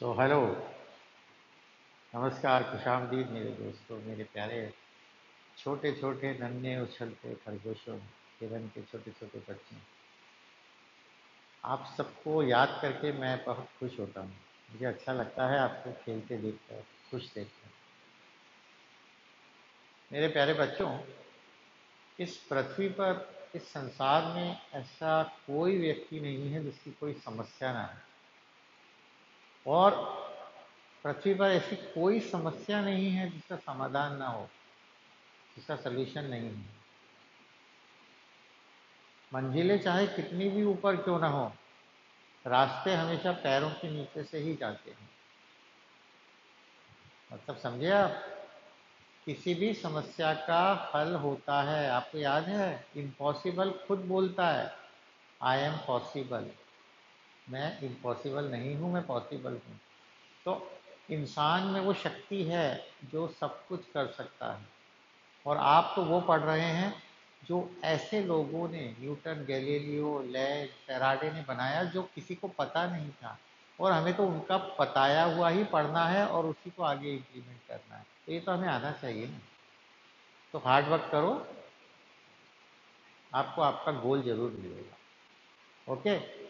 Hello, नमस्कार, खुशामदीद मेरे दोस्तों, मेरे प्यारे छोटे छोटे नन्हे उछलते खरगोशों, हिरन के छोटे छोटे बच्चों। आप सबको याद करके मैं बहुत खुश होता हूँ। मुझे अच्छा लगता है आपको खेलते देखकर, खुश देखकर। मेरे प्यारे बच्चों, इस पृथ्वी पर, इस संसार में ऐसा कोई व्यक्ति नहीं है जिसकी कोई समस्या ना हो, और पृथ्वी पर ऐसी कोई समस्या नहीं है जिसका समाधान ना हो, जिसका सलूशन नहीं है। मंजिलें चाहे कितनी भी ऊपर क्यों ना हो, रास्ते हमेशा पैरों के नीचे से ही जाते हैं। मतलब समझे आप? किसी भी समस्या का हल होता है। आपको याद है, इम्पॉसिबल खुद बोलता है, आई एम पॉसिबल। मैं इम्पॉसिबल नहीं हूँ, मैं पॉसिबल हूँ। तो इंसान में वो शक्ति है जो सब कुछ कर सकता है। और आप तो वो पढ़ रहे हैं जो ऐसे लोगों ने, न्यूटन, गैलीलियो, लेंज, फैराडे ने बनाया, जो किसी को पता नहीं था। और हमें तो उनका बताया हुआ ही पढ़ना है और उसी को आगे इम्प्लीमेंट करना है। तो ये तो हमें आना चाहिए ना। तो हार्ड वर्क करो, आपको आपका गोल जरूर मिलेगा। Okay.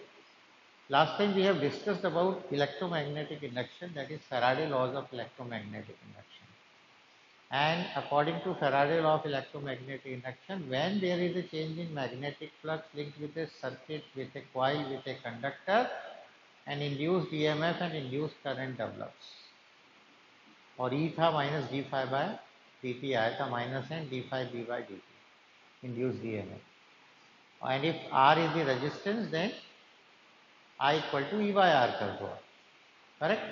Last time we have discussed about electromagnetic induction, that is Faraday laws of electromagnetic induction. And according to Faraday law of electromagnetic induction, when there is a change in magnetic flux linked with a circuit, with a coil, with a conductor, an induced EMF and induced current develops. और E था minus D five by D T, आया था minus and D five B by D T, induced EMF. And if R is the resistance, then I equal to E by R कर दो, correct?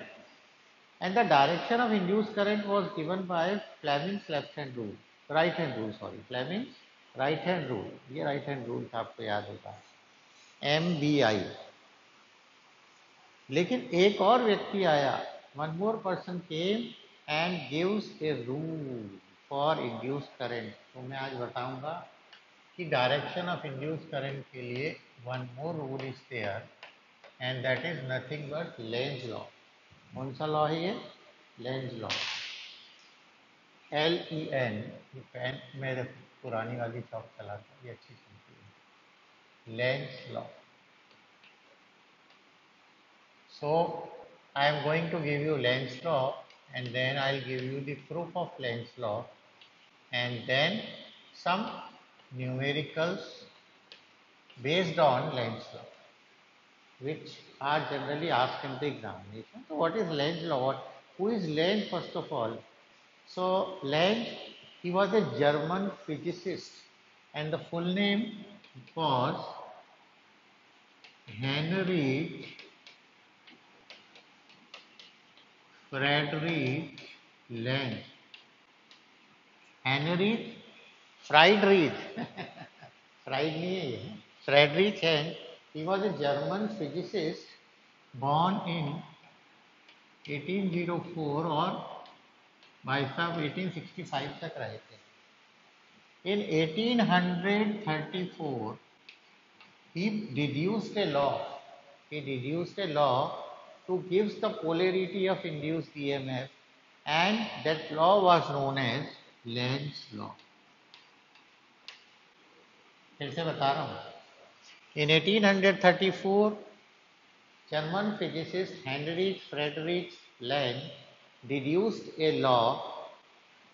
And the direction of induced current was given by Fleming's left hand rule, right hand rule, sorry, Fleming's right hand rule. ये right hand rule था, आपको याद होगा, MBI. लेकिन एक और व्यक्ति आया, one more person came and gives a rule for induced current. तो मैं आज बताऊंगा कि direction of induced current के लिए one more rule is there, and that is nothing but Lenz law. कौन सा लॉ है ये? Lenz law. LEN, ये पेन मेरे पुरानी वाली चौक चलाता, ये अच्छी चलती है, Lenz law. So I am going to give you Lenz law, and then I will give you the proof of Lenz law, and then some numericals based on Lenz law, which are generally asked in the examination. So what is Lenz law? Who is Lenz, first of all? So Lenz, he was a German physicist, and the full name was Heinrich Friedrich Lenz. Heinrich Friedrich, Fried नहीं है ये, Friedrich Lenz. He was a German physicist born in 1804, और भाई साहब 1865 तक रहे थे. In 1834, he deduced a law. He deduced a law to gives the polarity of induced EMF, and that law was known as Lenz law. फिर से बता रहा हूँ. In 1834, German physicist Heinrich Friedrich Lenz deduced a law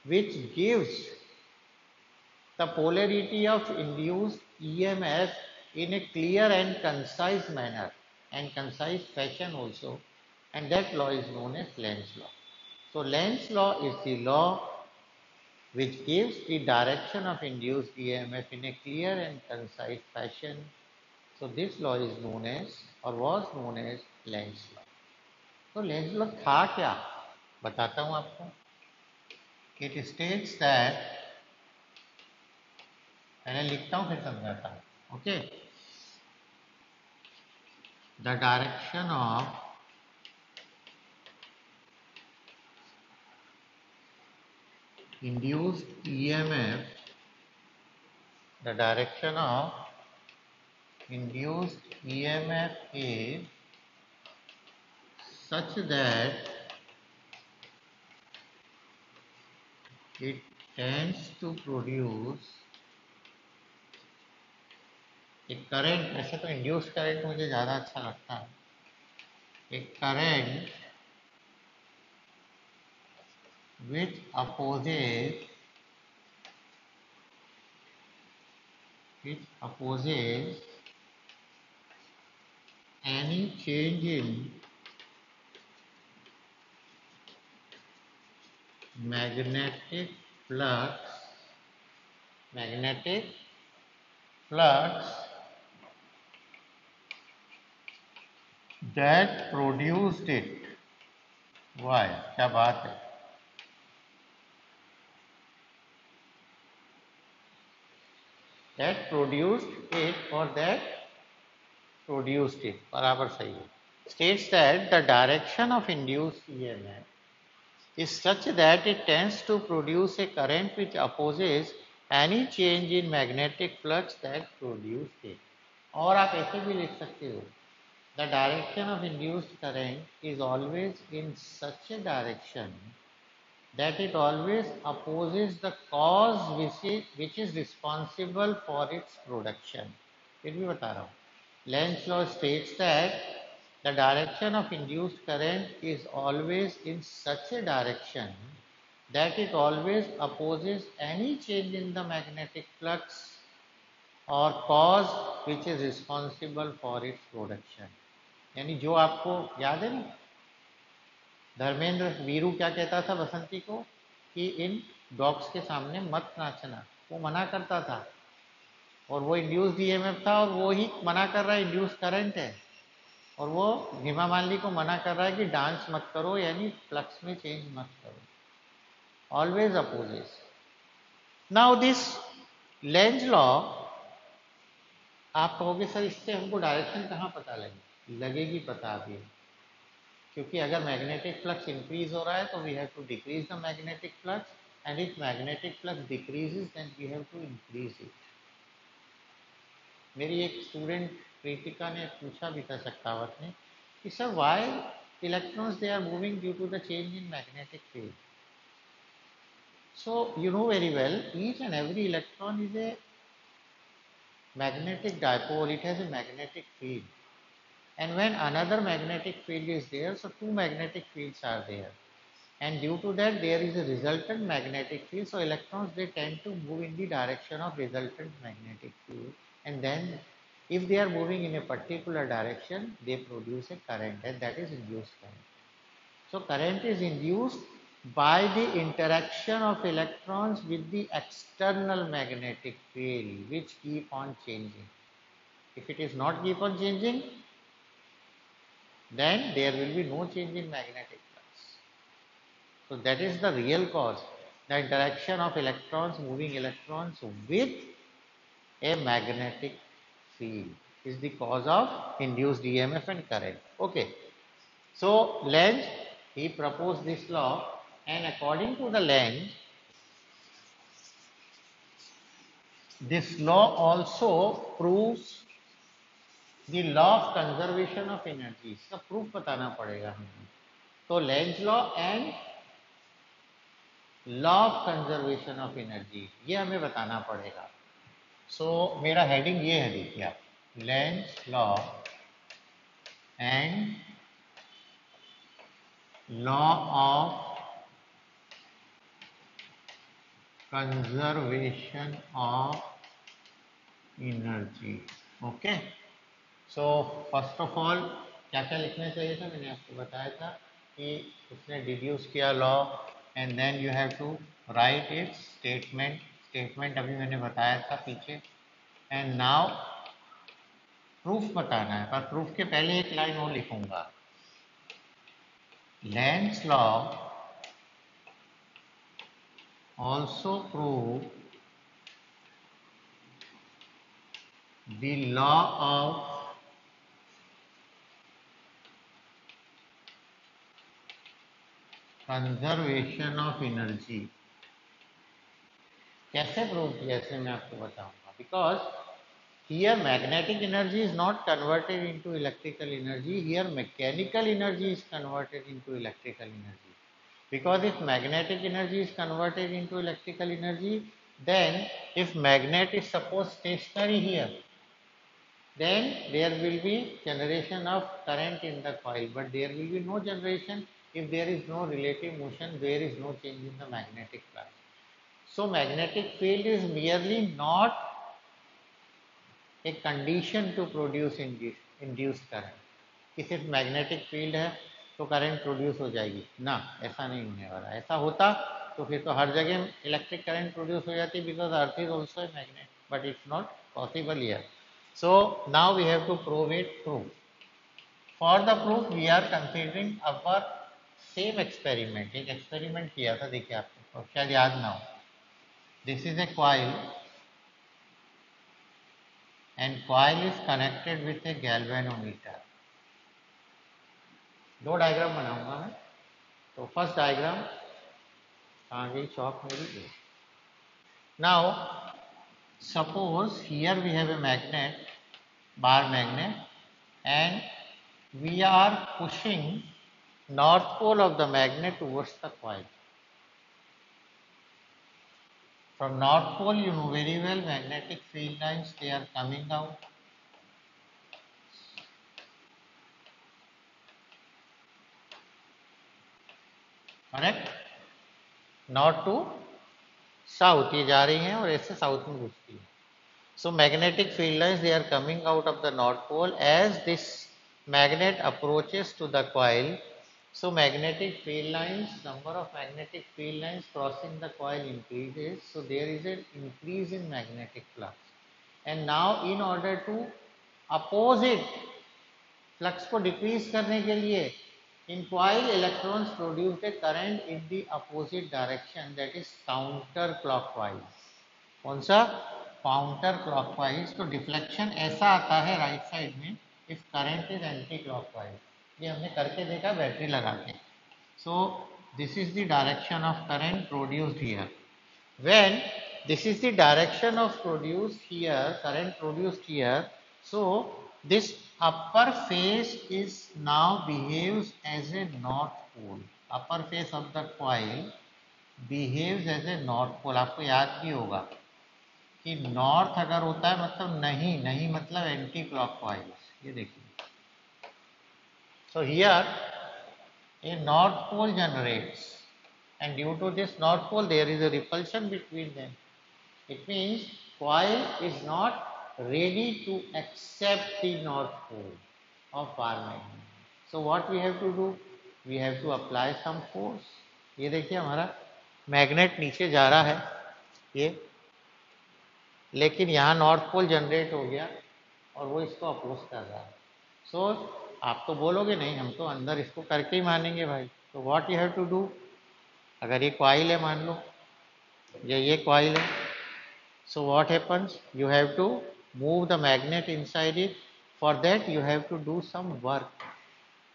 which gives the polarity of induced EMF in a clear and concise manner, and concise fashion also, and that law is known as Lenz law. So Lenz law is the law which gives the direction of induced EMF in a clear and concise fashion. So this law is known as, or was known as, Lenz law. तो Lenz law था क्या, बताता हूँ आपको. It states that, पहले लिखता हूँ फिर समझाता हूँ. Okay. The direction of induced EMF, the direction of induced EMF is such that it tends to produce a current. वैसे तो इंड्यूस्ड करंट मुझे ज़्यादा अच्छा लगता है. A current which opposes any change in magnetic flux that produced it. Why? क्या बात है. That produced it or that produced it. बराबर सही है. States that the direction of induced EMF is such that it tends to produce a current which opposes any change in magnetic flux that produced it. और आप ऐसे भी लिख सकते हो. The direction of induced current is always in such a direction that it always opposes the cause which is responsible for its production. फिर भी बता रहा हूँ. Lenz law states that the direction of induced current is always in such a direction that it always opposes any change in the magnetic flux or cause which is responsible for its production. यानी जो आपको याद है ना, धर्मेंद्र वीरू क्या कहता था बसंती को कि इन डॉग्स के सामने मत नाचना. वो मना करता था और वो इंड्यूस्ड ईएमएफ था और वो ही मना कर रहा है इंड्यूस्ड करंट है. और वो हेमा मालिनी को मना कर रहा है कि डांस मत करो, यानी फ्लक्स में चेंज मत करो. Always opposes. Now this Lenz law, आप कहोगे सर इससे हमको डायरेक्शन कहाँ पता लगेगी पता अभी. क्योंकि अगर मैग्नेटिक फ्लक्स इंक्रीज हो रहा है तो we have to decrease the magnetic flux, and if magnetic flux decreases then we have to increase it. मेरी एक स्टूडेंट प्रीतिका ने पूछा भी था शक्तावत ने कि sir why electrons they are moving due to the change in magnetic field. So you know very well each and every electron is a magnetic dipole. It has a magnetic field, and when another magnetic field is there, so two magnetic fields are there, and due to that there is a resultant magnetic field. So electrons, they tend to move in the direction of resultant magnetic field, and then if they are moving in a particular direction, they produce a current, and that is induced current. So current is induced by the interaction of electrons with the external magnetic field, which keep on changing. If it is not keep on changing, then there will be no change in magnetic flux. So that is the real cause. The interaction of electrons, moving electrons with a magnetic field is the cause of induced EMF and current. Okay. So Lenz, he proposed this law, and according to the Lenz, this law also proves the law of conservation of energy. इसका proof बताना पड़ेगा हमें. तो Lenz law and law of conservation of energy, ये हमें बताना पड़ेगा. So मेरा हेडिंग ये है, देखिए आप, Lenz law and law of conservation of energy. Okay. So first of all क्या क्या लिखना चाहिए था, मैंने आपको बताया था कि उसने डिड्यूस किया law, and then you have to write its statement अभी मैंने बताया था पीछे. एंड नाउ प्रूफ बताना है, पर प्रूफ के पहले एक लाइन और लिखूंगा. Lenz law also prove the law of conservation of energy. कैसे प्रूव किया, ऐसे मैं आपको बताऊंगा. Because Here magnetic energy is not converted into electrical energy. Here mechanical energy is converted into electrical energy. Because if magnetic energy is converted into electrical energy, then if magnet is suppose stationary here, then there will be generation of current in the coil, but there will be no generation if there is no relative motion, there is no change in the magnetic flux. So magnetic field is merely not a condition to produce induced current कि सिर्फ magnetic field है तो current produce हो जाएगी ना, ऐसा नहीं होने वाला। ऐसा होता तो फिर तो हर जगह इलेक्ट्रिक करंट प्रोड्यूस हो जाती because earth is also a magnet, but it's not possible here. So now we have to prove it. Proof for the proof we are considering our same experiment. एक experiment किया था, देखिए आपको और शायद याद ना हो। This is a coil and coil is connected with a galvanometer। दो डायग्राम बनाऊंगा मैं। तो फर्स्ट डायग्राम कहाँ गई चौक मेरी। Now suppose here we have a magnet, bar magnet, and we are pushing north pole of the magnet towards the coil. From north pole you know very well magnetic field lines, they are coming out. Correct? North to south ये जा रही हैं और ऐसे south में घुसती है। So magnetic field lines they are coming out of the north pole as this magnet approaches to the coil. So magnetic field lines, number of magnetic field lines crossing the coil increases. So there is an increase in magnetic flux. And now in order to oppose it, flux को decrease करने के लिए in coil electrons produce a current in the opposite direction, that is counter clockwise। कौन सा? Counter clockwise. तो deflection ऐसा आता है राइट साइड में if current is anti clockwise. ये हमने करके देखा बैटरी लगा के। So this is the direction of current produced here. When this is the direction of produced here, current produced here, so this upper face is now behaves as a north pole. Upper face of the coil behaves as a north pole. आपको याद भी होगा कि north अगर होता है मतलब नहीं, नहीं मतलब एंटी क्लॉकवाइज। ये देखिए, so here a north pole generates and due to this north pole there is a repulsion between them. It means coil is not ready to accept the north pole of our magnet. So what we have to do, we have to apply some force. ये देखिए हमारा magnet नीचे जा रहा है ये, लेकिन यहाँ नॉर्थ पोल जनरेट हो गया और वो इसको अपोज कर रहा है। सो आप तो बोलोगे नहीं, हम तो अंदर इसको करके ही मानेंगे भाई। तो what you have to do, अगर ये कॉइल है मान लो, ये कॉइल है, so what happens, you have to move the magnet inside it. For that you have to do some work,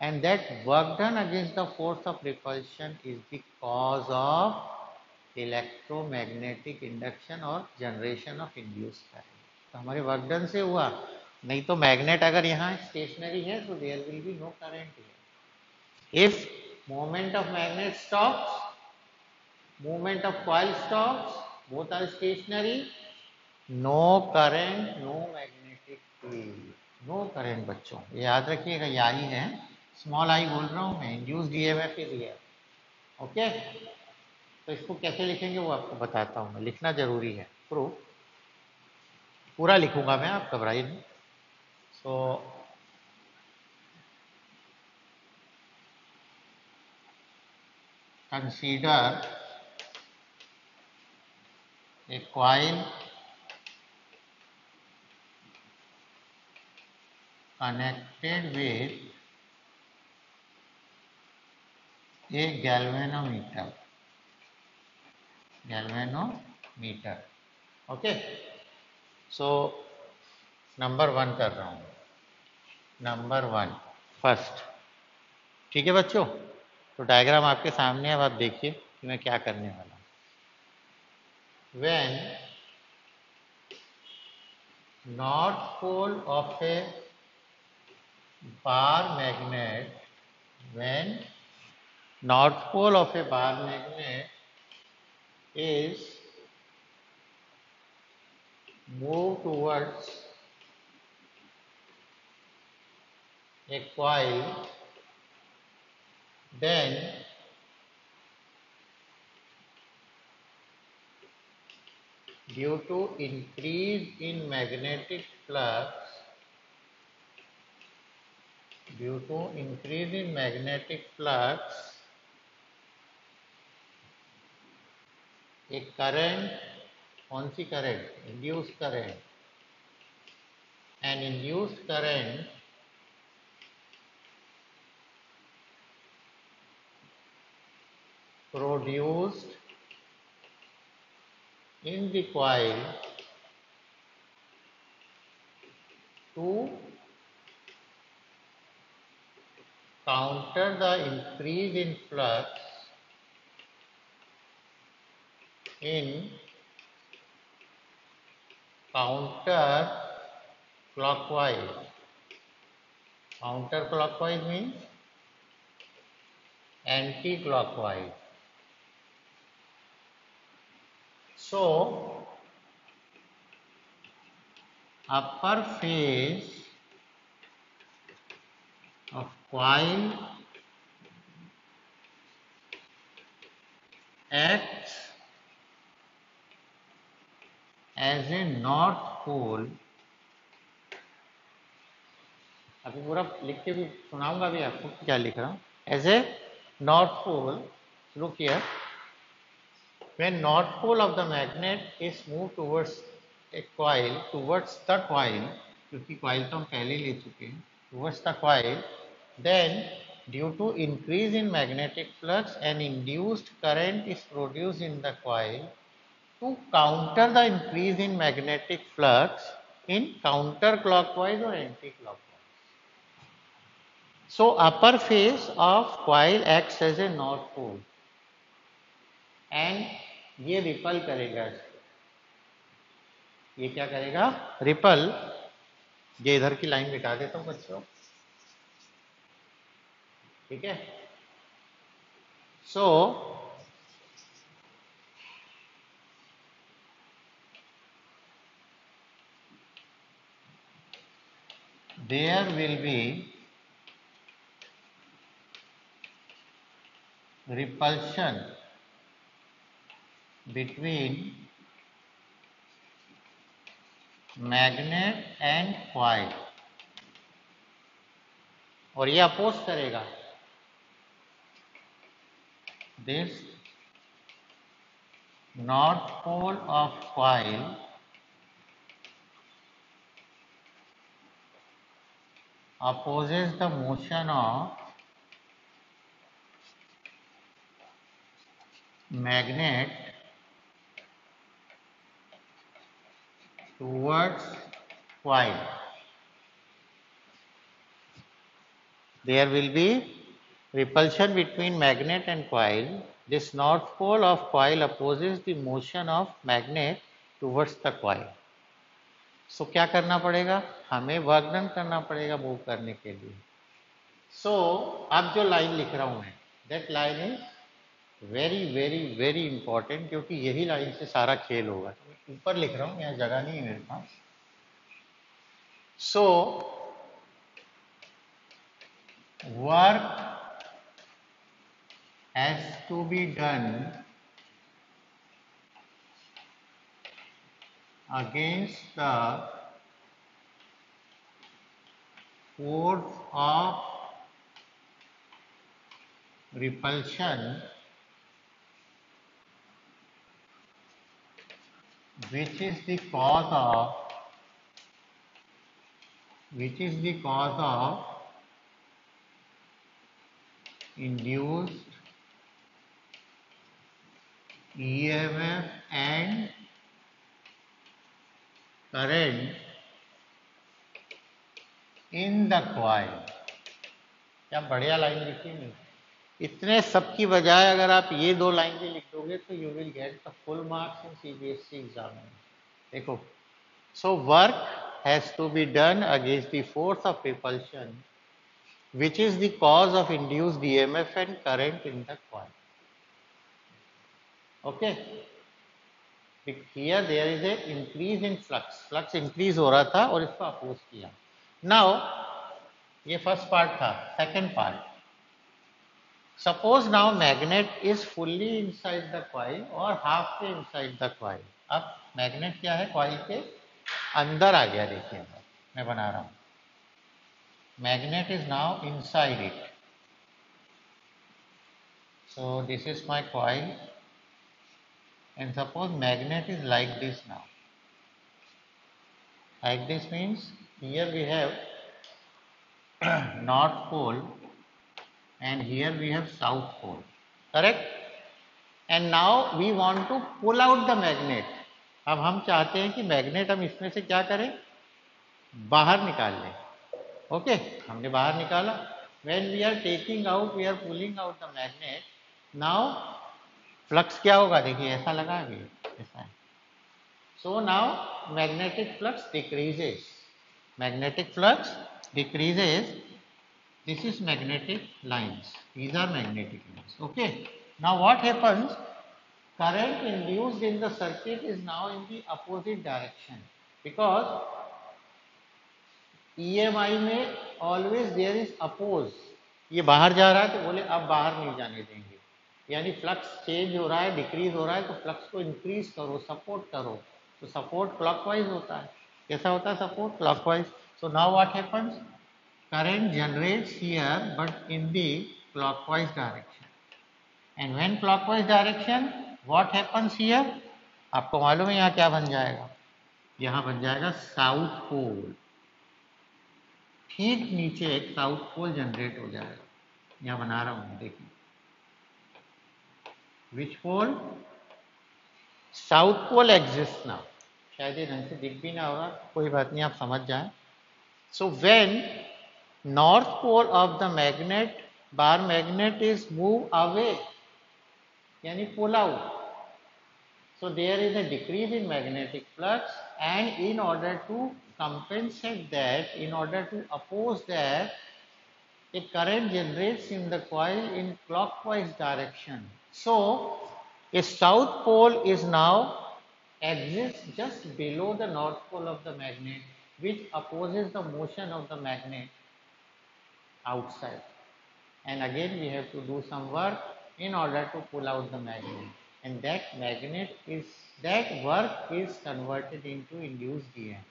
and that work done against the force of repulsion is the cause of electromagnetic induction और generation of induced current. तो हमारे work done से हुआ, नहीं तो magnet अगर यहाँ stationary है तो there will be no current here. If movement of magnet stops, movement of coil stops, both are stationary, no current, no magnetic field, no current. बच्चों ये याद रखिएगा, ये आई है, स्मॉल आई बोल रहा हूँ मैं, induced EMF is here. Okay, तो इसको कैसे लिखेंगे वो आपको बताता हूँ मैं, लिखना जरूरी है। प्रूफ पूरा लिखूंगा मैं, आप घबराइए नहीं। So consider a coil connected with A galvanometer. Galvanometer, okay. So number 1 कर रहा हूँ, नंबर 1 फर्स्ट। ठीक है बच्चों, तो डायग्राम आपके सामने है, अब आप देखिए कि मैं क्या करने वाला हूँ। When north pole of a bar magnet, when north pole of a bar magnet is moved towards a coil, then due to increase in magnetic flux, a current, कौन सी current? Induced current. An induced current produced in the coil to counter the increase in flux in counterclockwise. Counterclockwise means anti-clockwise. So, upper face of coil acts as a north pole. अभी पूरा लिख के भी सुनाऊंगा भी आपको क्या लिख रहा हूं. As a north pole, look here. When north pole of the magnet is moved towards a coil, towards the coil, क्योंकि coil तो हम पहले ले चुके हैं, towards the coil, then due to increase in magnetic flux, an induced current is produced in the coil to counter the increase in magnetic flux in counterclockwise or anti-clockwise. So upper face of coil acts as a north pole and ये ripple करेगा. ये क्या करेगा? Ripple. ये इधर की line मिटा देता हूं बच्चों, ठीक है. सो there will be repulsion between magnet and coil, और ये अपोज करेगा. This north pole of coil opposes the motion of magnet towards coil. There will be repulsion between magnet and coil. This north pole of coil opposes the motion of magnet towards the coil. So क्या करना पड़ेगा? हमें work done करना पड़ेगा move करने के लिए. So अब जो लाइन लिख रहा हूं मैं, that line is very very very important, क्योंकि यही लाइन से सारा खेल होगा. ऊपर लिख रहा हूं, यहाँ जगह नहीं है मेरे पास. So work has to be done against the force of repulsion which is the cause of induced EMF and current in the coil. क्या बढ़िया लाइन लिखी नहीं? इतने सब की बजाय अगर आप ये दो लाइन भी लिख दोगे तो you will get the full marks in CBSE exam. देखो, so work has to be done against the force of repulsion, which is the cause of induced EMF and current in the coil. Okay. Here there is a increase in flux increase हो रहा था और इसको oppose किया. Now ये first part था. Second part, suppose now magnet is fully inside the coil और half पे इनसाइड द कॉइल. अब मैग्नेट क्या है, कॉइल के अंदर आ गया. देखिए मैं बना रहा हूं. Magnet is now inside it. So this is my coil, and suppose magnet is like this now. Like this means here we have north pole and here we have south pole, correct? And now we want to pull out the magnet. अब हम चाहते हैं कि magnet हम इसमें से क्या करें, बाहर निकाल लें. ओके, हमने बाहर निकाला. When we are taking out, we are pulling out the magnet. Now flux क्या होगा, देखिए ऐसा लगा अभी, ऐसा है. So now magnetic flux decreases. Magnetic flux decreases. This is magnetic lines. These are magnetic lines. Okay. Now what happens? Current induced in the circuit is now in the opposite direction because EMI में always there is oppose. ये बाहर जा रहा है तो बोले अब बाहर नहीं जाने देंगे, यानी फ्लक्स चेंज हो रहा है, डिक्रीज हो रहा है, तो फ्लक्स को इंक्रीज करो, सपोर्ट करो. तो सपोर्ट क्लॉकवाइज होता है. कैसा होता है support? Clockwise. So now what happens? Current generates here but in the clockwise direction. And when clockwise direction what happens here? आपको मालूम है यहाँ क्या बन जाएगा? यहाँ बन जाएगा साउथ पोल. ठीक नीचे एक साउथ पोल जनरेट हो जाएगा. यहाँ बना रहा हूँ, देखिए. Which pole? South pole exists now. शायद ये ढंग से दिख भी ना होगा, कोई बात नहीं, आप समझ जाएं. So when north pole of the magnet, bar magnet is move away, यानी pull out. So there is a decrease in magnetic flux, and in order to compensate that, in order to oppose that, a current generates in the coil in clockwise direction. So a south pole is now exists just below the north pole of the magnet, which opposes the motion of the magnet outside. And again we have to do some work in order to pull out the magnet. And that work is converted into induced EMF.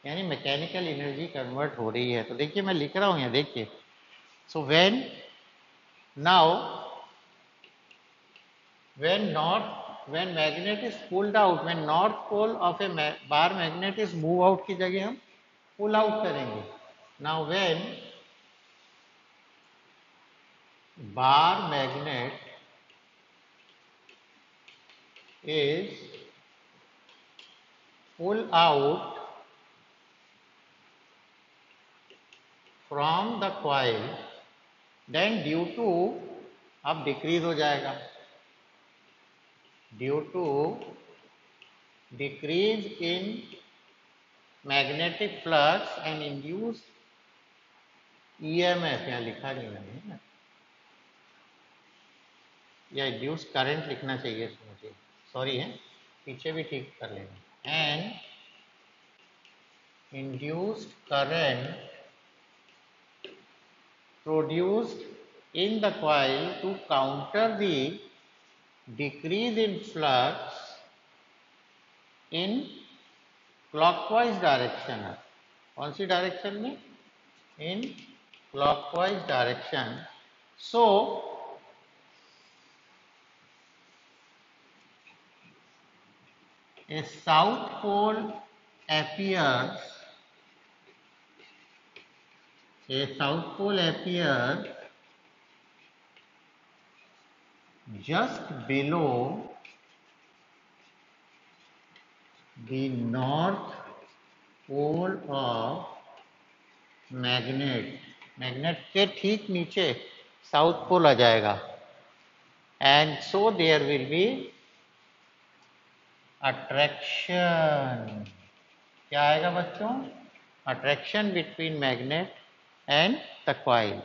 यानी mechanical energy convert हो रही है. तो देखिए मैं लिख रहा हूँ यहाँ, देखिए. So when magnet is pulled out, when north pole of a bar magnet is move out की जगह हम pull out करेंगे. Now when bar magnet is pull out from the coil, then due to, अब decrease हो जाएगा, due to decrease in magnetic flux and induced EMF, यहाँ लिखा नहीं मैंने ना, या induced current लिखना चाहिए मुझे, सॉरी है, पीछे भी ठीक कर लेना. And induced current produced in the coil to counter the decrease in flux in clockwise direction. कौन सी डायरेक्शन में? In clockwise direction. So a south pole appears. Just below the north pole of magnet. Magnet के ठीक नीचे south pole आ जाएगा. And so there will be attraction. क्या आएगा बच्चों? Attraction between magnet and the coil,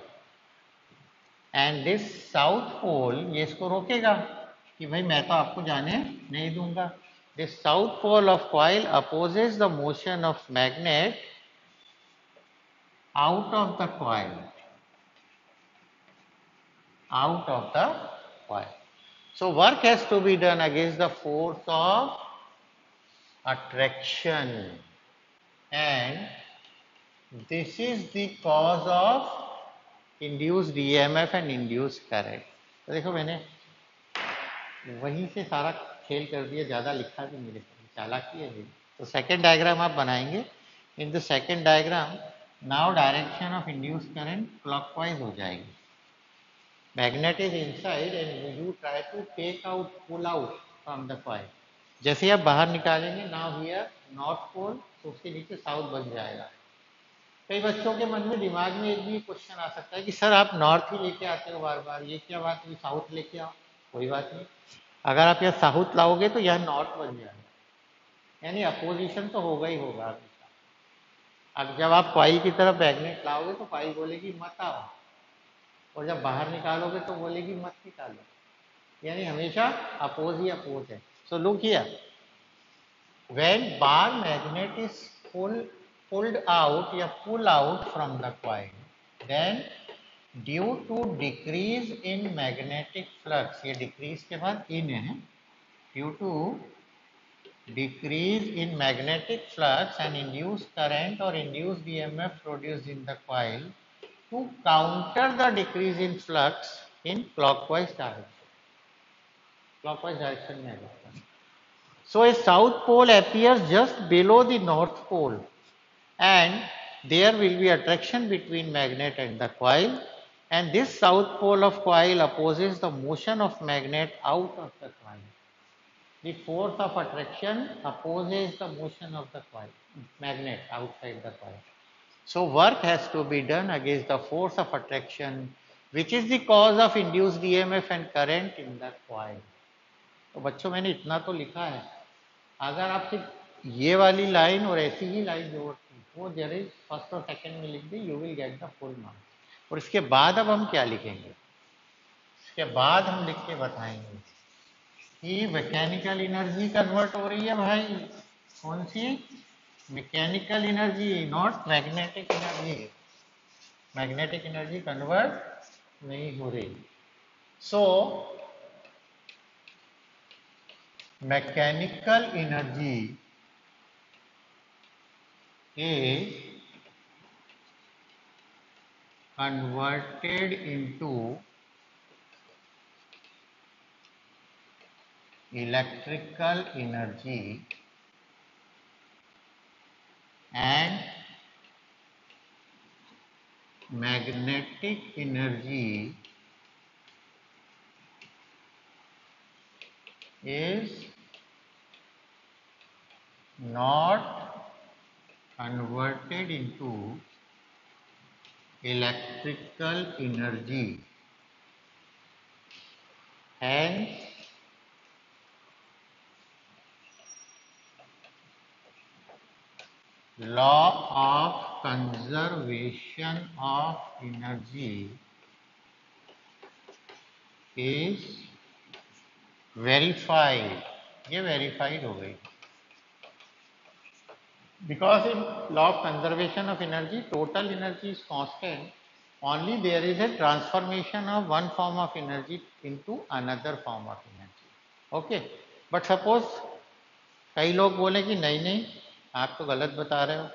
and this south pole, ये इसको रोकेगा कि भाई मैं तो आपको जाने नहीं दूंगा. This south pole of coil opposes the motion of magnet out of the coil, out of the coil. So work has to be done against the force of attraction, and this is the cause of induced EMF and induced current. तो देखो मैंने वहीं से सारा खेल कर दिया, ज़्यादा लिखा भी मेरे को, चालाकी है। तो सेकेंड डायग्राम आप बनाएंगे. In the second diagram now direction of induce current clockwise हो जाएगी. Magnet is inside and you try to take out, pull out from the coil. जैसे ही आप बाहर निकालेंगे, नाउ हियर नॉर्थ पोल, तो उसके नीचे साउथ बन जाएगा. कई बच्चों के मन में दिमाग में एक भी क्वेश्चन आ सकता है कि सर आप नॉर्थ ही लेके आते हो बार बार, ये क्या बात हुई, साउथ लेके आओ. कोई बात नहीं, अगर आप यहाँ साउथ लाओगे तो यहाँ नॉर्थ बन जाएगा, यानी अपोजिशन तो होगा ही होगा हमेशा. अब जब आप कॉइल की तरफ मैग्नेट लाओगे तो कॉइल बोलेगी मत आओ, और जब बाहर निकालोगे तो बोलेगी मत निकालो, यानी हमेशा अपोज ही अपोज है. So look here, when bar magnet is pulled out या pull out from the coil, then due to decrease in magnetic flux, ये decrease के बाद in है, due to decrease in magnetic flux and induced current or induced EMF produced in the coil, to counter the decrease in flux in clockwise direction. Clockwise direction में आएगा. So a south pole appears just below the north pole, and there will be attraction between magnet and the coil, and this south pole of coil opposes the motion of magnet out of the coil. The force of attraction opposes the motion of the coil, magnet outside the coil. So work has to be done against the force of attraction, which is the cause of induced EMF and current in the coil. तो बच्चों मैंने इतना तो लिखा है, अगर आप सिर्फ ये वाली लाइन और ऐसी ही लाइन जोड़ती, वो जरूर फर्स्ट और सेकंड में लिख दी, you will get the full marks. और इसके बाद अब हम क्या लिखेंगे, इसके बाद हम लिख के बताएंगे कि मैकेनिकल एनर्जी कन्वर्ट हो रही है भाई. कौन सी? Mechanical energy, not magnetic energy. Magnetic energy convert नहीं हो रही. सो mechanical energy is converted into electrical energy and magnetic energy is not converted into electrical energy. Hence, law of conservation of energy is verified. ये verified हो गई. Because in law of conservation of energy, total energy is constant. Only there is a transformation of one form of energy into another form of energy. Okay. But suppose कई लोग बोले कि नहीं नहीं आप तो गलत बता रहे हो,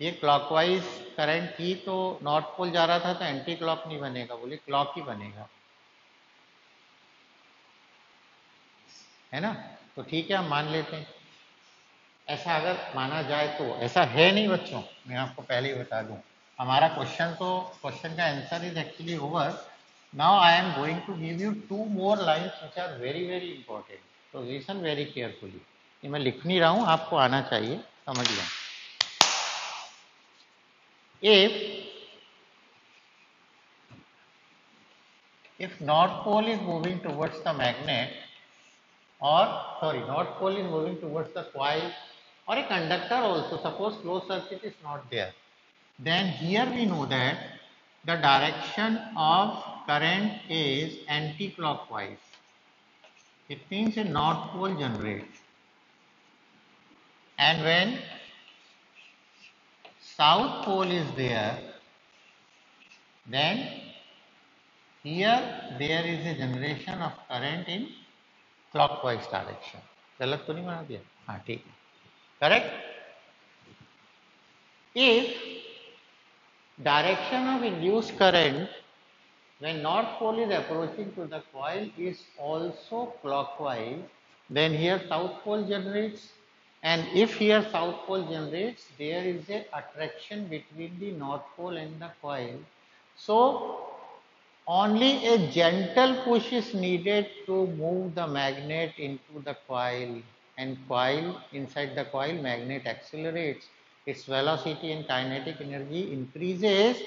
ये क्लॉकवाइज करंट थी तो नॉर्थ पोल जा रहा था तो एंटी क्लॉक नहीं बनेगा. बोले क्लॉक ही बनेगा, है ना. तो ठीक है, हम मान लेते हैं. ऐसा अगर माना जाए तो ऐसा है नहीं बच्चों, मैं आपको पहले ही बता दूं. हमारा क्वेश्चन का answer is actually over. Now I am going to give you two more lines which are very very important. तो लिसन वेरी केयरफुली. ये मैं लिख नहीं रहा हूं, आपको आना चाहिए, समझ लें. if north pole is moving towards the magnet, or sorry, north pole is moving towards the coil or a conductor also, suppose closed circuit is not there, then here we know that the direction of current is anti-clockwise. It means a north pole generates, and when south pole is there, then here there is a generation of current in clockwise direction. गलत तो नहीं बना दिया? हाँ ठीक है, correct. If direction of induced current when north pole is approaching to the coil is also clockwise, then here south pole generates, and if here south pole generates, there is a attraction between the north pole and the coil. So only a gentle push is needed to move the magnet into the coil, and coil, inside the coil magnet accelerates, its velocity and kinetic energy increases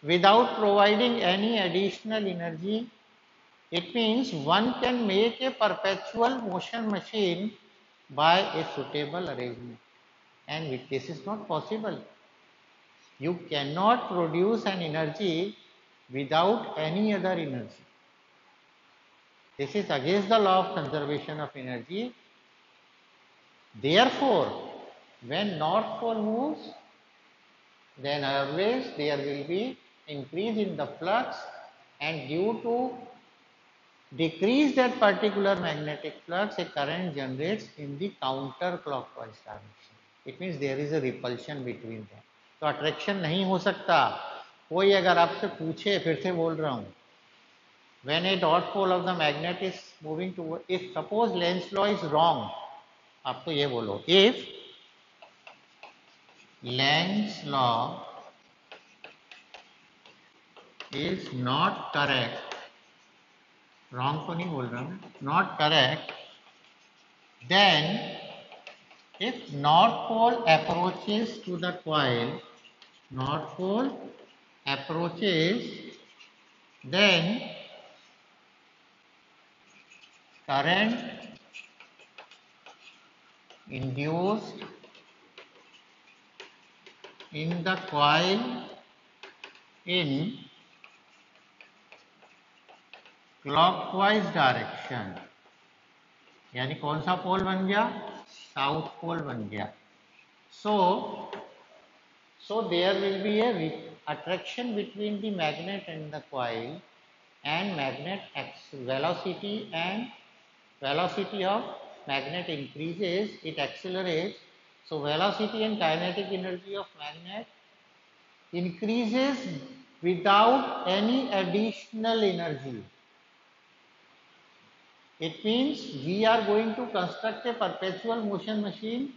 without providing any additional energy. It means one can make a perpetual motion machine by a suitable arrangement, and this is not possible. You cannot produce an energy without any other energy. This is against the law of conservation of energy. Therefore, when north pole moves, then always there will be increase in the flux, and due to decrease that particular magnetic flux, a current generates in the counterclockwise direction. It means there is a repulsion between them. तो attraction नहीं हो सकता. कोई अगर आपसे पूछे, फिर से बोल रहा हूँ, when a dot pole of the magnet is moving toward, if suppose Lenz law is wrong, आप तो ये बोलो, if Lenz law is not correct, wrong तो नहीं बोल रहा हूँ, not correct, then if north pole approaches to the coil, north pole approaches, then current induced in the coil in clockwise direction, यानी कौन सा पोल बन गया? साउथ पोल बन गया. So there will be a attraction between the magnet and the coil, and magnet velocity of magnet increases, it accelerates. So velocity and kinetic energy of magnet increases without any additional energy. It means we are going to construct a perpetual motion machine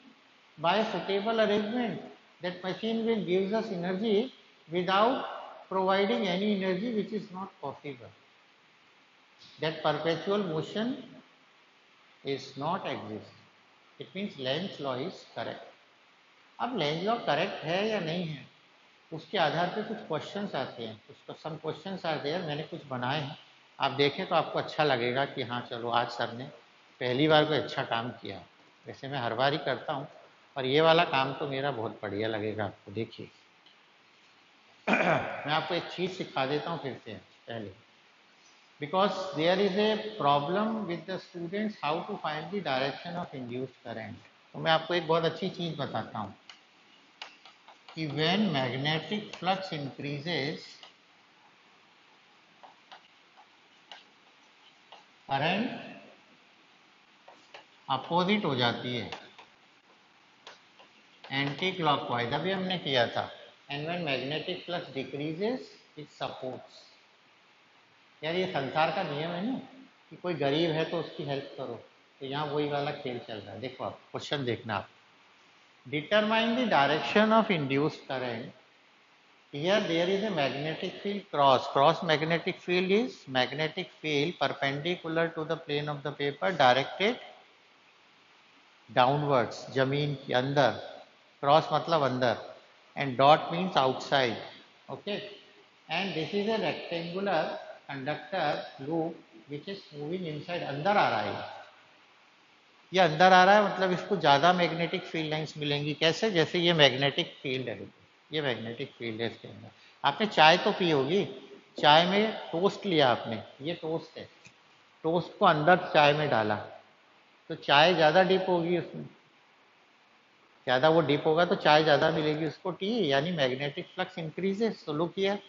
by a suitable arrangement. That machine will give us energy without providing any energy, which is not possible. That perpetual motion is not exist. It means Lenz law is correct. अब Lenz law correct है या नहीं है, उसके आधार पे कुछ questions आते हैं. कुछ सम क्वेश्चंस आर देयर, मैंने कुछ बनाए हैं, आप देखें तो आपको अच्छा लगेगा कि हाँ चलो आज सर ने पहली बार कोई अच्छा काम किया. वैसे मैं हर बार ही करता हूँ, और ये वाला काम तो मेरा बहुत बढ़िया लगेगा आपको. देखिए मैं आपको एक चीज़ सिखा देता हूँ फिर से पहले, because there is a problem with the students how to find the direction of induced current. तो मैं आपको एक बहुत अच्छी चीज़ बताता हूँ कि when magnetic flux increases, current opposite हो जाती है, एंटी क्लॉकवाइज. अभी हमने किया था. And when magnetic flux decreases it supports. यार ये संसार का नियम है ना कि कोई गरीब है तो उसकी हेल्प करो. तो यहाँ वही वाला खेल चल रहा है. देखो आप क्वेश्चन देखना. आप determine the direction of induced current. Here there is a magnetic field cross magnetic field is magnetic field perpendicular to the plane of the paper directed downwards, जमीन के अंदर. क्रॉस मतलब अंदर, and dot means outside. Okay, and this is a rectangular conductor loop which is moving inside. अंदर आ रहा है. ये अंदर आ रहा है मतलब इसको ज़्यादा मैग्नेटिक फील्ड लाइंस मिलेंगी। कैसे? जैसे ये मैग्नेटिक फील्ड है, ये मैग्नेटिक फील्ड है इसके अंदर। आपने चाय तो पी होगी, चाय में टोस्ट लिया आपने, ये टोस्ट है, टोस्ट को अंदर चाय में डाला तो चाय ज़्यादा डीप होगी उसमें, ज़्यादा वो डीप होगा तो चाय ज़्यादा मिलेगी उसको टी, यानी मैग्नेटिक फ्लक्स इंक्रीजेस। तो लुक हियर,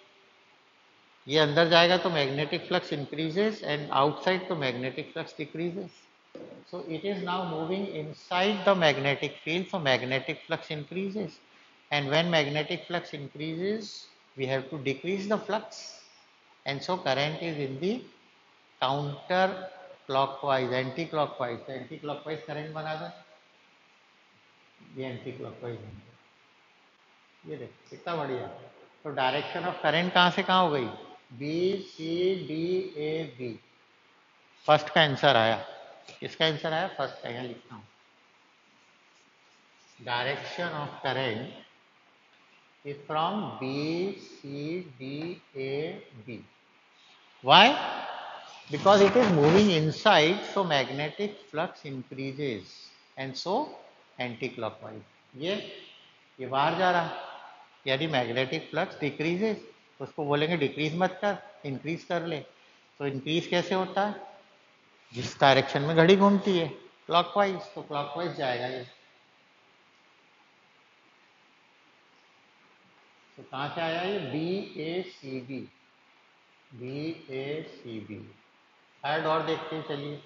ये अंदर जाएगा तो magnetic flux increases and outside तो magnetic flux decreases. So it is now moving inside the magnetic field, so magnetic flux increases. And when magnetic flux increases, we have to decrease the flux. And so current is in the counter clockwise, anti-clockwise. So anti-clockwise current बना दो, ये anti-clockwise है। ये देख कितना बढ़िया। तो direction of current कहाँ से कहाँ हो गई? B C D A B. First का आंसर आया। किसका आंसर आया? फर्स्ट का। यहाँ लिखता हूँ, direction of current is from B, C, D, A, B. Why? Because it is moving inside, so magnetic flux increases and so anti-clockwise. ये बाहर जा रहा, यानी मैग्नेटिक फ्लक्स डिक्रीजेस। तो उसको बोलेंगे डिक्रीज मत कर, इंक्रीज कर ले। तो इंक्रीज कैसे होता है? जिस डायरेक्शन में घड़ी घूमती है, क्लॉकवाइज, तो क्लॉकवाइज जाएगा ये। तो कहाँ से आया ये? B A C B, B A C B. Third और देखते हैं, चलिए।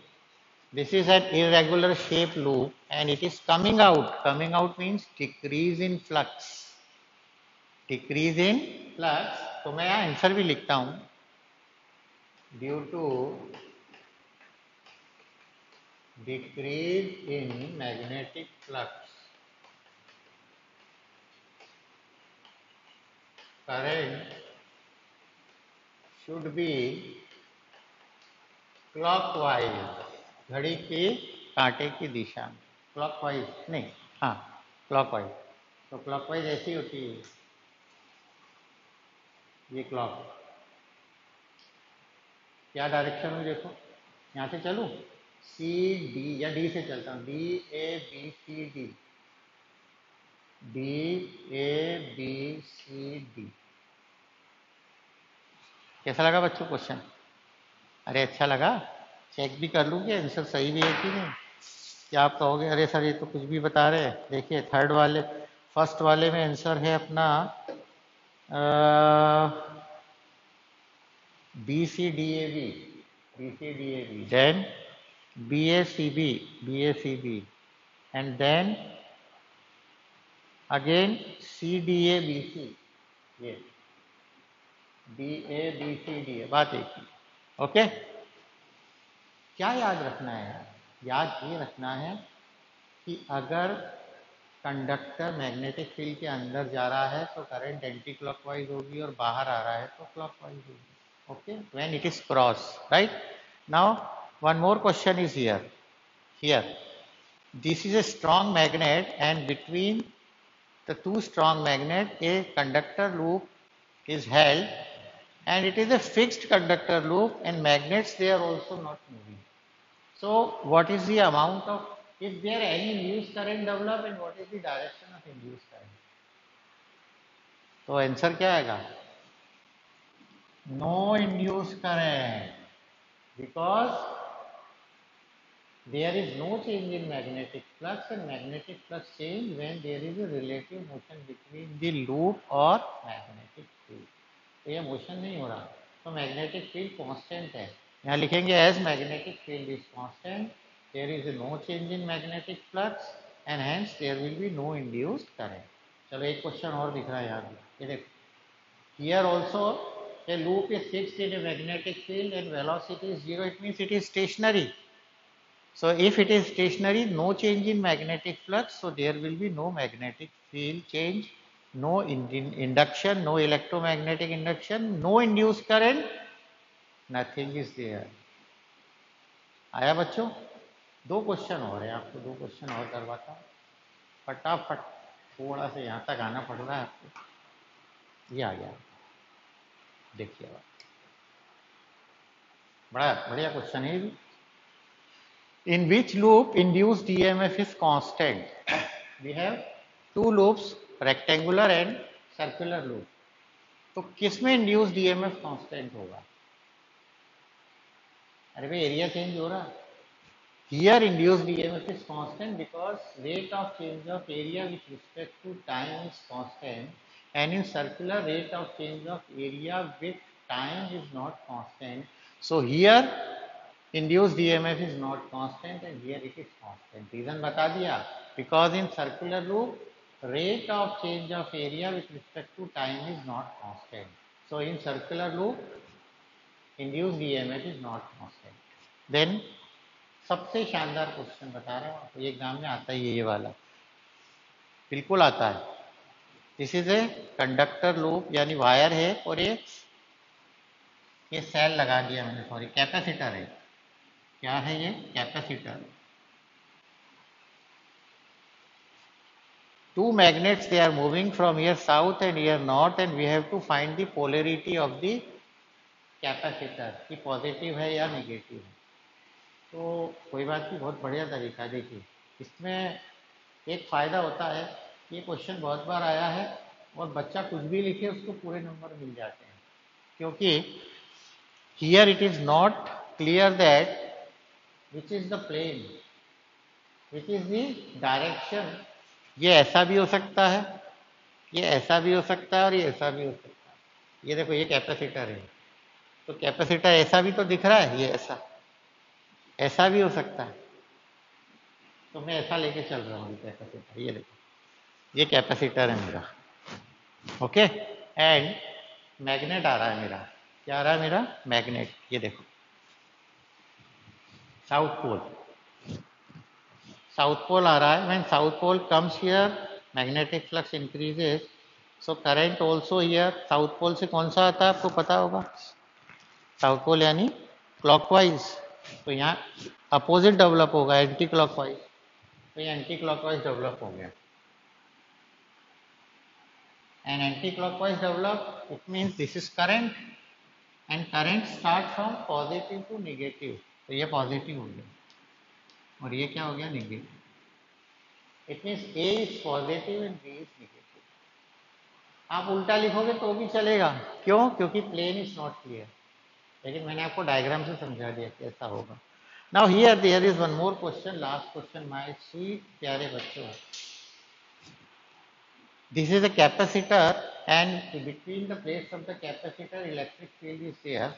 This is an irregular shape loop and it is coming out. Coming out means decrease in flux, decrease in flux. तो मैं यहाँ आंसर भी लिखता हूँ, due to decrease in magnetic flux current should be clockwise, घड़ी के कांटे की दिशा में। क्लॉकवाइज नहीं, हाँ क्लॉकवाइज। तो क्लॉकवाइज ऐसी होती है, ये क्लॉक। क्या डायरेक्शन में देखो, यहाँ से चलूँ, सी डी या डी से चलता हूँ, D A B C D, D A B C D. कैसा लगा बच्चों क्वेश्चन? अरे अच्छा लगा? चेक भी कर लूँ कि आंसर सही भी है कि नहीं। क्या आप कहोगे अरे सर ये तो कुछ भी बता रहे हैं? देखिए थर्ड वाले, फर्स्ट वाले में आंसर है अपना B C D A B, B C D A B, then B A C B, B A C B, and then again C D A B C, ये B A B C D A, बात एक ही। Okay, क्या याद रखना है? याद ये रखना है कि अगर कंडक्टर मैग्नेटिक फील्ड के अंदर जा रहा है तो करंट एंटी क्लॉकवाइज होगी, और बाहर आ रहा है तो क्लॉकवाइज होगी। Okay, when it is cross, right? Now one more question is here, here this is a strong magnet and between the two strong magnet a conductor loop is held, and it is a fixed conductor loop and magnets they are also not moving. So what is the amount of, is there any induced current developed and what is the direction of induced current? तो answer क्या आएगा? No induced current, because there is no change in magnetic flux, and magnetic flux change when there is a relative motion between the loop or magnetic field. तो ये motion नहीं हो रहा, तो magnetic field constant है। यहाँ लिखेंगे as magnetic field is constant, there is no change in magnetic flux and hence there will be no induced current. चलो एक क्वेश्चन और दिख रहा है यहाँ, ये देखो, here also a loop is fixed in a magnetic field and velocity is 0, it means it is stationary. So if it is stationary, no change in magnetic flux, so there will be no magnetic field change, no induction, no electromagnetic induction, no induced current, nothing is there. आया बच्चों? दो question और है, आपको दो question और करवाता हूँ फटाफट, थोड़ा सा यहाँ तक आना पड़ रहा है आपको। ये आ गया, देखिए बड़ा बढ़िया क्वेश्चन है ये भी। In which loop induced EMF is constant? We have two loops, rectangular and circular loop. तो किसमें इंड्यूस्ड ईएमएफ कांस्टेंट होगा? अरे भाई एरिया चेंज हो रहा. Here induced EMF is constant because rate of change of area with respect to time is constant, and in circular rate of change of area with time is not constant. So here induced EMF is not constant and here it is constant. Reason बता दिया, because in circular loop rate of change of area with respect to time is not constant. So in circular loop induced EMF is not constant. Then सबसे शानदार question बता रहा हूँ आपको, ये exam में आता ही है, ये वाला बिल्कुल आता है. This is a conductor loop, यानी वायर है और ये सेल लगा दिया मैंने, सॉरी कैपेसिटर है. क्या है ये? Capacitor. Two magnets, they are moving from here south and here north, and we have to find the polarity of the capacitor कि पॉजिटिव है या नेगेटिव है. तो कोई बात नहीं, बहुत बढ़िया तरीका. देखिए इसमें एक फ़ायदा होता है, ये क्वेश्चन बहुत बार आया है और बच्चा कुछ भी लिखे उसको पूरे नंबर मिल जाते हैं, क्योंकि here it is not clear that which is the plane, which is the direction. ये ऐसा भी हो सकता है, ये ऐसा भी हो सकता है और ये ऐसा भी हो सकता है. ये देखो ये कैपेसिटर है, तो कैपेसिटर ऐसा भी तो दिख रहा है, ये ऐसा भी हो सकता है. तो मैं ऐसा लेके चल रहा हूँ कैपेसिटर. ये देखो ये कैपेसिटर है मेरा, ओके. एंड मैग्नेट आ रहा है मेरा. क्या आ रहा है मेरा? मैग्नेट. ये देखो साउथ पोल, साउथ पोल आ रहा है. When south pole comes here magnetic flux increases, so current also here. South pole से कौन सा आता है आपको पता होगा? साउथ पोल यानी क्लॉकवाइज. तो यहाँ अपोजिट डेवलप होगा, एंटी क्लॉकवाइज. तो ये एंटी क्लॉकवाइज डेवलप हो गया. And anti-clockwise develop, it means this is current and current start from positive to negative. तो ये पॉजिटिव हो गया और ये क्या हो गया? Negative. It means A is positive and B is negative. आप उल्टा लिखोगे तो भी चलेगा. क्यों? क्योंकि प्लेन इज नॉट क्लियर. लेकिन मैंने आपको डायग्राम से समझा दिया कैसा होगा. Now here there is one more question, last question my sweet प्यारे बच्चों. This is a capacitor, and between the plates of the capacitor electric field is there.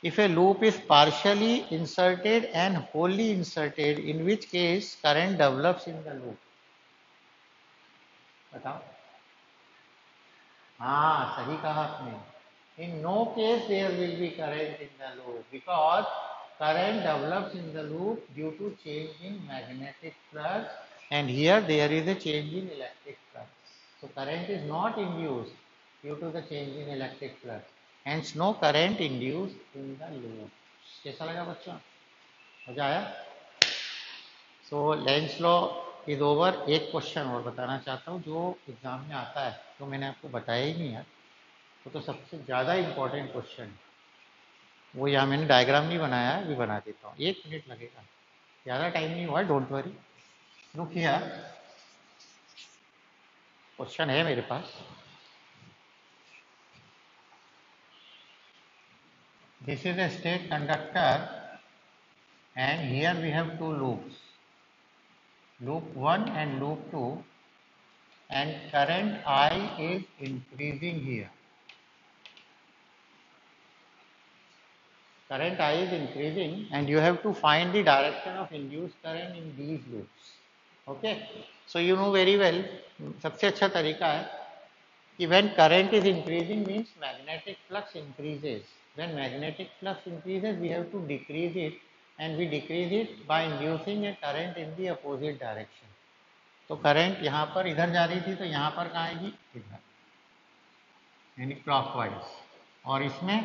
If a loop is partially inserted and wholly inserted, in which case current develops in the loop. बताओ. हाँ सही कहा आपने. In no case there will be current in the loop because current develops in the loop due to change in magnetic flux, and here there is a change in electric flux. So current is not induced due to the change in electric flux. Hence no current induced in the loop. कैसा लगा बच्चों? मजा आया? सो Lenz law is over. एक question और बताना चाहता हूँ जो एग्जाम में आता है, तो मैंने आपको बताया ही नहीं यार. तो सबसे ज़्यादा इम्पोर्टेंट क्वेश्चन वो यहाँ मैंने डायग्राम नहीं बनाया है, अभी बना देता हूँ. 1 मिनट लगेगा, ज़्यादा टाइम नहीं हुआ. Don't worry. Look here, question है मेरे पास. This is a state conductor and here we have two loops, loop 1 and loop 2, and current I is increasing here. Current I is increasing and you have to find the direction of induced current in these loops. Okay, so you know very well, सबसे अच्छा तरीका है कि when current is increasing means magnetic flux increases. When magnetic flux increases, we have to decrease it, and we decrease it by inducing a current in the opposite direction. तो current यहाँ पर इधर जा रही थी, तो यहाँ पर कहाँ आएगी? इधर, यानी क्लॉकवाइज. और इसमें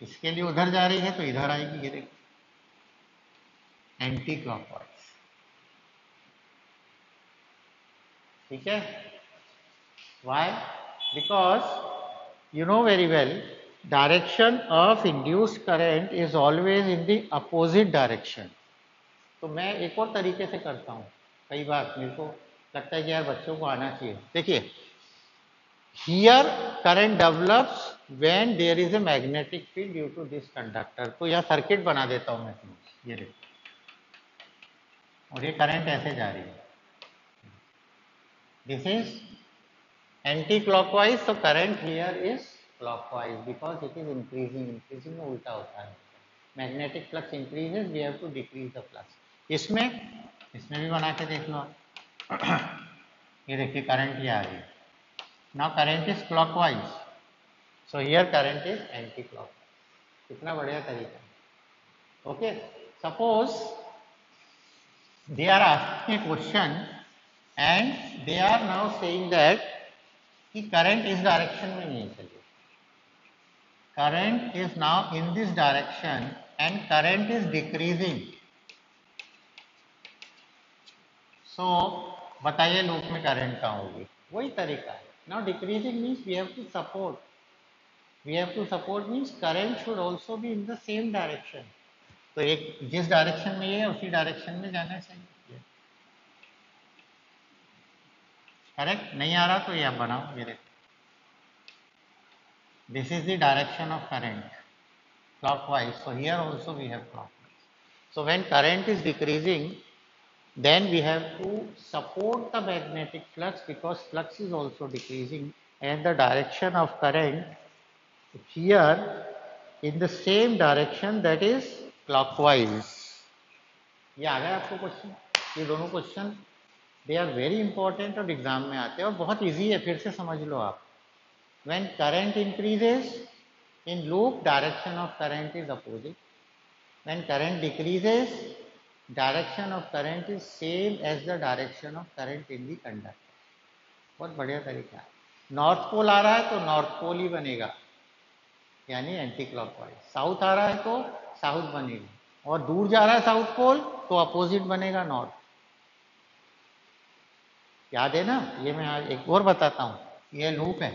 इसके लिए उधर जा रही है तो इधर आएगी. ये देखो एंटी क्लॉकवाइज. ठीक है? Why? Because you know very well direction of induced current is always in the opposite direction. तो मैं एक और तरीके से करता हूँ, कई बार मेरे को लगता है कि यार बच्चों को आना चाहिए। देखिए, here current develops when there is a magnetic field due to this conductor. तो यहाँ सर्किट बना देता हूँ मैं, ये देखो, और ये करंट ऐसे जा रही है, this is anti clockwise, so current here is clockwise because it is increasing में उल्टा होता है। Magnetic flux increases, we have to decrease the flux. इसमें भी बना के देख लो आप। ये देखिए करंट ये आ रही है, now current is clockwise, so here current is anti clockwise. कितना बढ़िया तरीका है। Okay, suppose they are asking a question and they are now saying that कि करंट इस डायरेक्शन में नहीं चले, current is now in this direction and current is decreasing. So बताइए लूप में करंट कहाँ होगी? वही तरीका है। Now decreasing means we have to support, means current should also be in the same direction. तो एक जिस डायरेक्शन में ये है उसी डायरेक्शन में जाना चाहिए। करेक्ट? नहीं आ रहा तो ये आप बनाओ, ये देखो, this is the direction of current clockwise, so here also we have clockwise. So when current is decreasing, then we have to support the magnetic flux because flux is also decreasing and the direction of current here in the same direction, that is clockwise. ये आ गया आपको question? ये दोनों question they are very important और exam में आते हैं और बहुत इजी है, फिर से समझ लो आप। When current increases in loop, direction of current is opposite. When current decreases, direction of current is same as the direction of current in the conductor. बहुत बढ़िया तरीका है। नॉर्थ पोल आ रहा है तो नॉर्थ पोल ही बनेगा, यानी एंटी क्लॉकवाइज। साउथ आ रहा है तो साउथ बनेगा, और दूर जा रहा है साउथ पोल तो अपोजिट बनेगा, नॉर्थ। याद है ना? ये मैं आज एक और बताता हूँ। ये लूप है,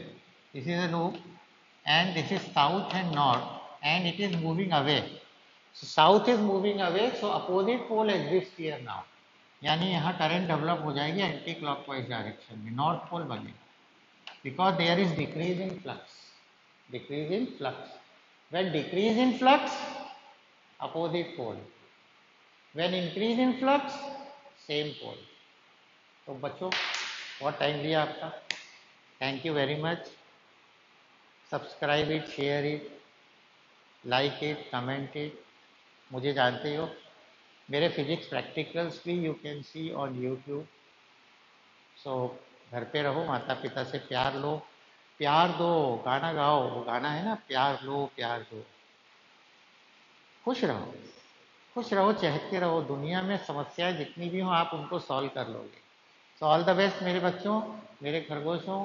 this is a loop and this is south and north and it is moving away. So south is moving away, so opposite pole exists here now. यानी यहाँ करंट डेवलप हो जाएगी एंटी क्लॉकवाइज डायरेक्शन में, north pole बनेगा, because there is decrease in flux, decrease in flux. When decrease in flux, opposite pole, when increase in flux, same pole. तो बच्चों बहुत time लिया आपका, thank you very much. Subscribe it, share it, like it, comment it. मुझे जानते हो, मेरे physics practicals भी you can see on YouTube. So घर पे रहो, माता पिता से प्यार लो, प्यार दो, गाना गाओ, वो गाना है ना, प्यार लो प्यार दो। खुश रहो, खुश रहो, चहकते रहो। दुनिया में समस्याएं जितनी भी हो आप उनको सॉल्व कर लोगे। सो ऑल द बेस्ट मेरे बच्चों, मेरे खरगोशों।